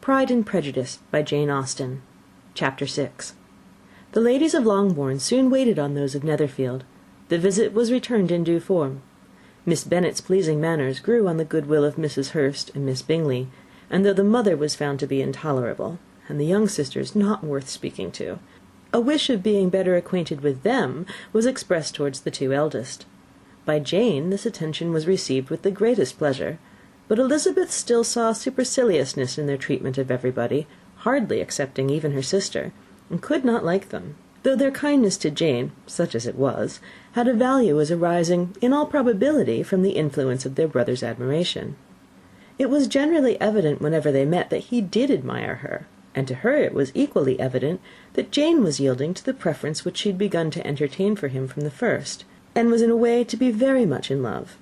Pride and Prejudice by Jane Austen. Chapter 6. The ladies of Longbourn soon waited on those of Netherfield. The visit was returned in due form. Miss Bennet's pleasing manners grew on the goodwill of Mrs. Hurst and Miss Bingley, and though the mother was found to be intolerable, and the young sisters not worth speaking to, a wish of being better acquainted with them was expressed towards the two eldest. By Jane this attention was received with the greatest pleasure, but Elizabeth still saw superciliousness in their treatment of everybody, hardly excepting even her sister, and could not like them, though their kindness to Jane, such as it was, had a value as arising, in all probability, from the influence of their brother's admiration. It was generally evident whenever they met that he did admire her, and to her it was equally evident that Jane was yielding to the preference which she had begun to entertain for him from the first, and was in a way to be very much in love.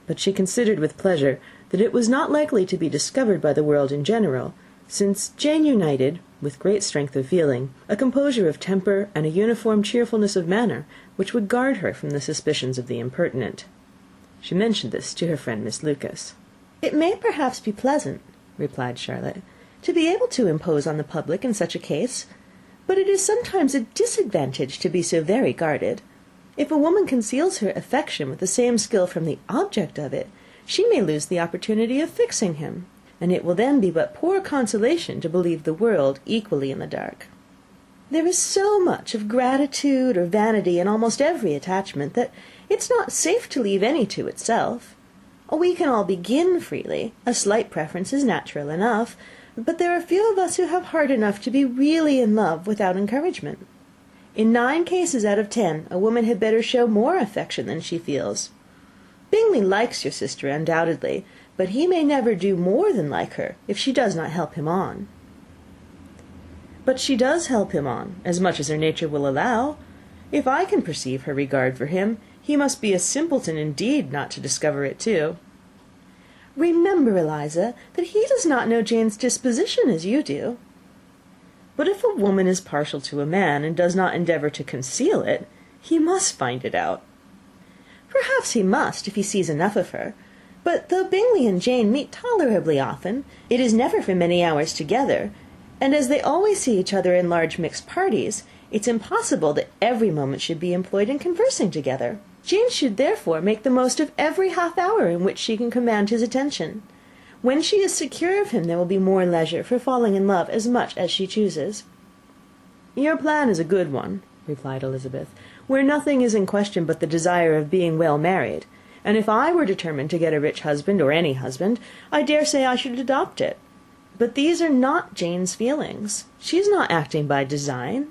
But she considered with pleasure that it was not likely to be discovered by the world in general, since Jane united, with great strength of feeling, a composure of temper and a uniform cheerfulness of manner, which would guard her from the suspicions of the impertinent. She mentioned this to her friend Miss Lucas. "It may perhaps be pleasant," replied Charlotte, "to be able to impose on the public in such a case, but it is sometimes a disadvantage to be so very guarded. If a woman conceals her affection with the same skill from the object of it, she may lose the opportunity of fixing him, and it will then be but poor consolation to believe the world equally in the dark. There is so much of gratitude or vanity in almost every attachment, that it's not safe to leave any to itself. We can all begin freely, a slight preference is natural enough, but there are few of us who have heart enough to be really in love without encouragement. In 9 cases out of 10, a woman had better show more affection than she feels. Bingley likes your sister undoubtedly, but he may never do more than like her if she does not help him on." "But she does help him on, as much as her nature will allow. If I can perceive her regard for him, he must be a simpleton indeed not to discover it too." "Remember, Eliza, that he does not know Jane's disposition as you do." "But if a woman is partial to a man, and does not endeavour to conceal it, he must find it out." "Perhaps he must, if he sees enough of her. But though Bingley and Jane meet tolerably often, it is never for many hours together, and as they always see each other in large mixed parties, it's impossible that every moment should be employed in conversing together. Jane should therefore make the most of every half hour in which she can command his attention. When she is secure of him, there will be more leisure for falling in love as much as she chooses." "Your plan is a good one," replied Elizabeth, "where nothing is in question but the desire of being well married, and if I were determined to get a rich husband, or any husband, I dare say I should adopt it. But these are not Jane's feelings. She is not acting by design.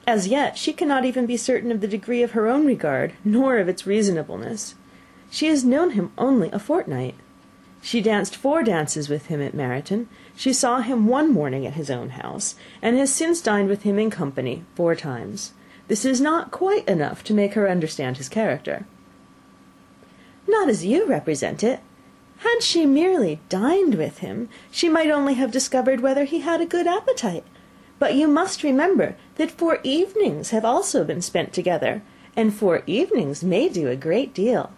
As yet she cannot even be certain of the degree of her own regard, nor of its reasonableness. She has known him only a fortnight. She danced 4 dances with him at Meryton. She saw him one morning at his own house, and has since dined with him in company 4 times. This is not quite enough to make her understand his character." "Not as you represent it. Had she merely dined with him, she might only have discovered whether he had a good appetite. But you must remember that 4 evenings have also been spent together, and 4 evenings may do a great deal."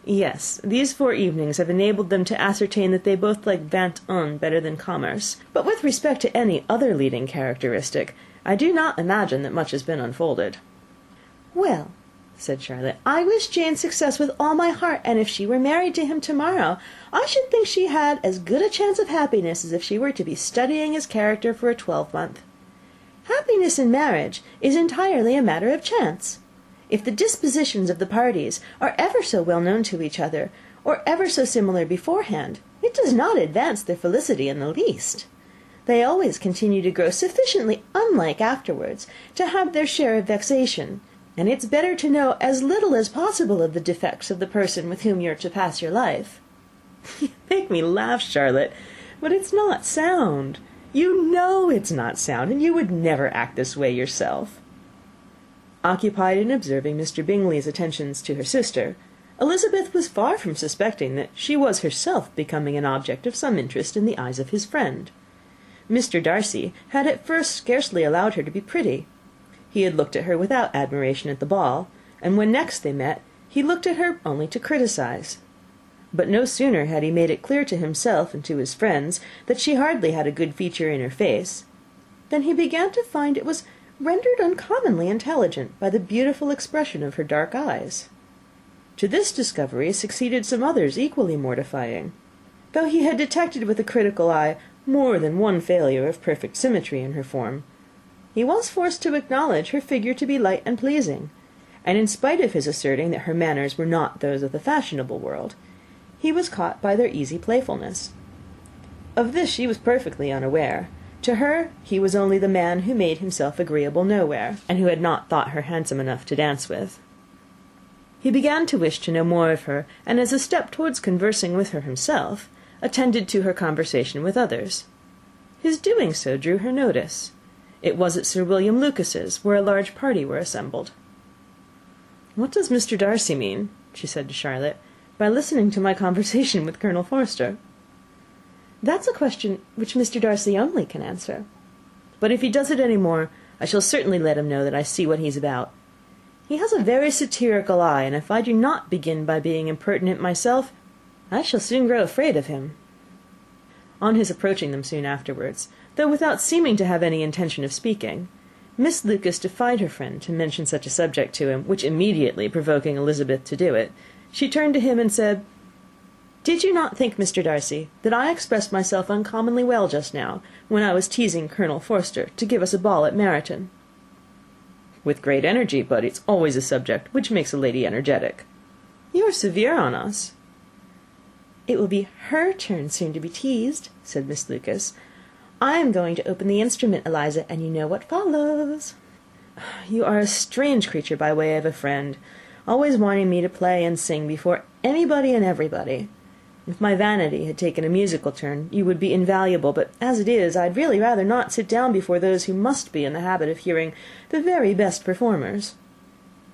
"Yes, these 4 evenings have enabled them to ascertain that they both like vingt un better than commerce. But with respect to any other leading characteristic, I do not imagine that much has been unfolded." "Well," said Charlotte, "I wish Jane success with all my heart, and if she were married to him to-morrow, I should think she had as good a chance of happiness as if she were to be studying his character for a 12-month. Happiness in marriage is entirely a matter of chance. If the dispositions of the parties are ever so well known to each other, or ever so similar beforehand, it does not advance their felicity in the least. They always continue to grow sufficiently unlike afterwards to have their share of vexation, and it's better to know as little as possible of the defects of the person with whom you're to pass your life." "You make me laugh, Charlotte, but it's not sound. You know it's not sound, and you would never act this way yourself." Occupied in observing Mr. Bingley's attentions to her sister, Elizabeth was far from suspecting that she was herself becoming an object of some interest in the eyes of his friend. Mr. Darcy had at first scarcely allowed her to be pretty. He had looked at her without admiration at the ball, and when next they met, he looked at her only to criticise. But no sooner had he made it clear to himself and to his friends that she hardly had a good feature in her face, than he began to find it was rendered uncommonly intelligent by the beautiful expression of her dark eyes. To this discovery succeeded some others equally mortifying. Though he had detected with a critical eye more than one failure of perfect symmetry in her form, he was forced to acknowledge her figure to be light and pleasing, and in spite of his asserting that her manners were not those of the fashionable world, he was caught by their easy playfulness. Of this she was perfectly unaware. To her he was only the man who made himself agreeable nowhere, and who had not thought her handsome enough to dance with. He began to wish to know more of her, and as a step towards conversing with her himself, attended to her conversation with others. His doing so drew her notice. It was at Sir William Lucas's, where a large party were assembled. "What does Mr. Darcy mean," she said to Charlotte, "by listening to my conversation with Colonel Forster?" "That's a question which Mr. Darcy only can answer. But if he does it any more, I shall certainly let him know that I see what he's about. He has a very satirical eye, and if I do not begin by being impertinent myself, I shall soon grow afraid of him." On his approaching them soon afterwards, though without seeming to have any intention of speaking, Miss Lucas defied her friend to mention such a subject to him, which immediately provoking Elizabeth to do it, she turned to him and said, "Did you not think, Mr. Darcy, that I expressed myself uncommonly well just now, when I was teasing Colonel Forster to give us a ball at Meryton?" "With great energy, but it's always a subject which makes a lady energetic." "You are severe on us." "It will be her turn soon to be teased," said Miss Lucas. "I am going to open the instrument, Eliza, and you know what follows." "You are a strange creature by way of a friend, always wanting me to play and sing before anybody and everybody. If my vanity had taken a musical turn, you would be invaluable, but as it is, I'd really rather not sit down before those who must be in the habit of hearing the very best performers."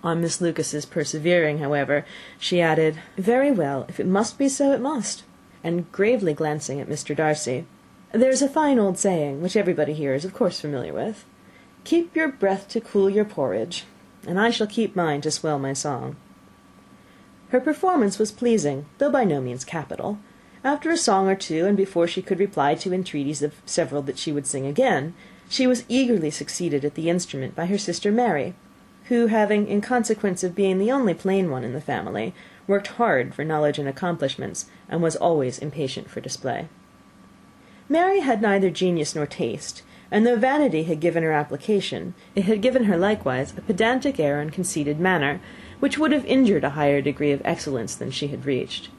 On Miss Lucas's persevering, however, she added, "Very well, if it must be so, it must," and gravely glancing at Mr. Darcy, "There's a fine old saying, which everybody here is of course familiar with, 'Keep your breath to cool your porridge,' and I shall keep mine to swell my song." Her performance was pleasing, though by no means capital. After a song or two, and before she could reply to entreaties of several that she would sing again, she was eagerly succeeded at the instrument by her sister Mary, who, having, in consequence of being the only plain one in the family, worked hard for knowledge and accomplishments, and was always impatient for display. Mary had neither genius nor taste, and though vanity had given her application, it had given her likewise a pedantic air and conceited manner, which would have injured a higher degree of excellence than she had reached.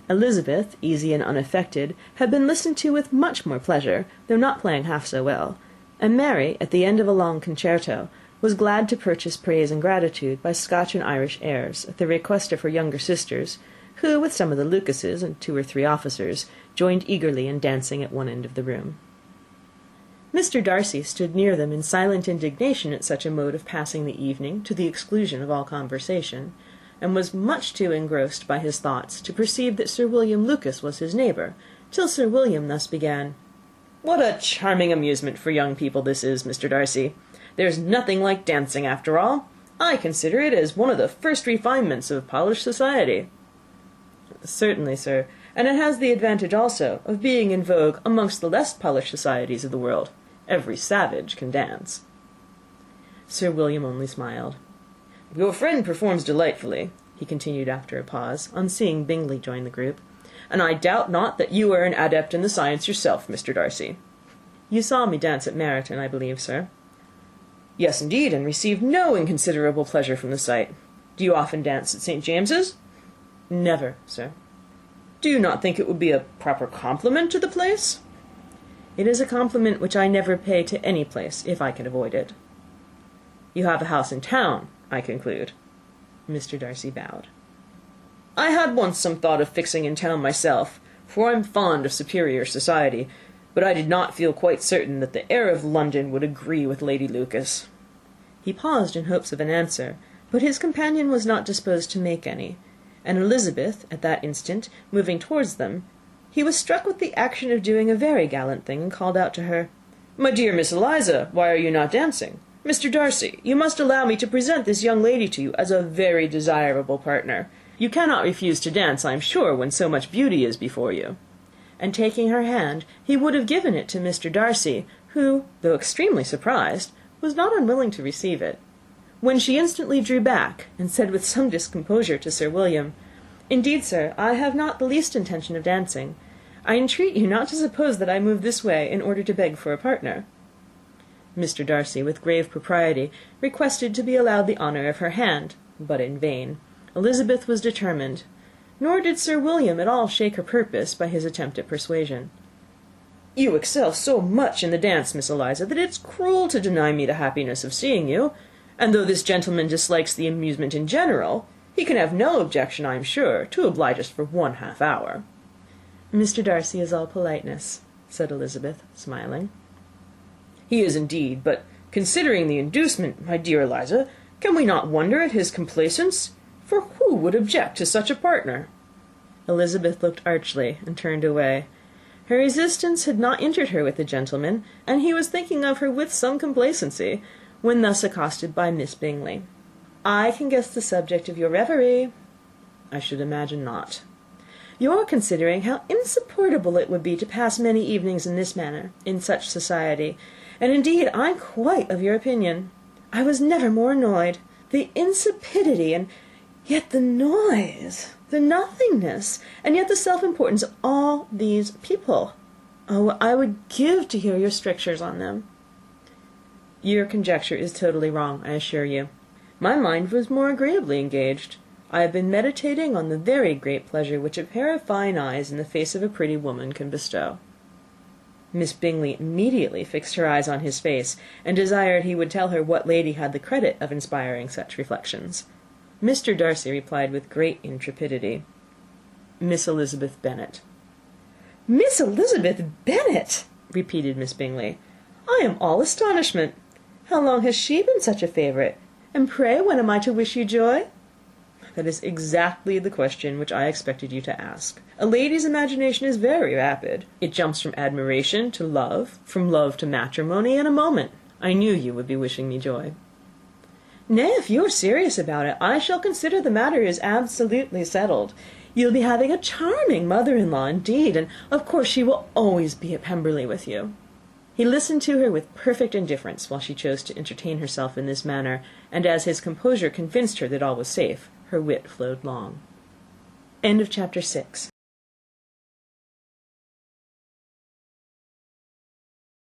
Elizabeth, easy and unaffected, had been listened to with much more pleasure, though not playing half so well, and Mary, at the end of a long concerto, was glad to purchase praise and gratitude by Scotch and Irish airs, at the request of her younger sisters, who, with some of the Lucases and 2 or 3 officers, joined eagerly in dancing at one end of the room. Mr. Darcy stood near them in silent indignation at such a mode of passing the evening, to the exclusion of all conversation, and was much too engrossed by his thoughts to perceive that Sir William Lucas was his neighbour, till Sir William thus began: "What a charming amusement for young people this is, Mr. Darcy! There's nothing like dancing, after all. I consider it as one of the first refinements of polished society." "Certainly, sir, and it has the advantage also of being in vogue amongst the less polished societies of the world. Every savage can dance." Sir William only smiled. "Your friend performs delightfully," he continued after a pause, on seeing Bingley join the group, "and I doubt not that you are an adept in the science yourself, Mr. Darcy." "You saw me dance at Meryton, I believe, sir?" "Yes, indeed, and received no inconsiderable pleasure from the sight. Do you often dance at St. James's?" "Never, sir." "Do you not think it would be a proper compliment to the place?" "It is a compliment which I never pay to any place, if I can avoid it." "You have a house in town, I conclude." Mr. Darcy bowed. "I had once some thought of fixing in town myself, for I am fond of superior society, but I did not feel quite certain that the air of London would agree with Lady Lucas." He paused in hopes of an answer, but his companion was not disposed to make any, and Elizabeth, at that instant, moving towards them, he was struck with the action of doing a very gallant thing, and called out to her, "My dear Miss Eliza, why are you not dancing? Mr. Darcy, you must allow me to present this young lady to you as a very desirable partner. You cannot refuse to dance, I am sure, when so much beauty is before you." And taking her hand, he would have given it to Mr. Darcy, who, though extremely surprised, was not unwilling to receive it, when she instantly drew back, and said with some discomposure to Sir William, "Indeed, sir, I have not the least intention of dancing. I entreat you not to suppose that I move this way in order to beg for a partner." Mr. Darcy, with grave propriety, requested to be allowed the honour of her hand, but in vain. Elizabeth was determined, nor did Sir William at all shake her purpose by his attempt at persuasion. "You excel so much in the dance, Miss Eliza, that it's cruel to deny me the happiness of seeing you; and though this gentleman dislikes the amusement in general, he can have no objection, I am sure, to oblige us for 1/2 hour." "Mr. Darcy is all politeness," said Elizabeth, smiling. "He is indeed; but considering the inducement, my dear Eliza, can we not wonder at his complaisance? For who would object to such a partner?" Elizabeth looked archly, and turned away. Her resistance had not injured her with the gentleman, and he was thinking of her with some complacency, when thus accosted by Miss Bingley. "I can guess the subject of your reverie." "I should imagine not." "You are considering how insupportable it would be to pass many evenings in this manner, in such society, and indeed I am quite of your opinion. I was never more annoyed. The insipidity, and yet the noise, the nothingness, and yet the self-importance of all these people. Oh, I would give to hear your strictures on them." "Your conjecture is totally wrong, I assure you. My mind was more agreeably engaged. I have been meditating on the very great pleasure which a pair of fine eyes in the face of a pretty woman can bestow." Miss Bingley immediately fixed her eyes on his face, and desired he would tell her what lady had the credit of inspiring such reflections. Mr. Darcy replied with great intrepidity, "Miss Elizabeth Bennet." "Miss Elizabeth Bennet!" repeated Miss Bingley. "I am all astonishment. How long has she been such a favourite? And pray when am I to wish you joy?" "That is exactly the question which I expected you to ask. A lady's imagination is very rapid. It jumps from admiration to love, from love to matrimony, in a moment. I knew you would be wishing me joy." "Nay, if you are serious about it, I shall consider the matter is absolutely settled. You'll be having a charming mother-in-law indeed, and of course she will always be at Pemberley with you." He listened to her with perfect indifference while she chose to entertain herself in this manner, and as his composure convinced her that all was safe, her wit flowed long. Chapter 7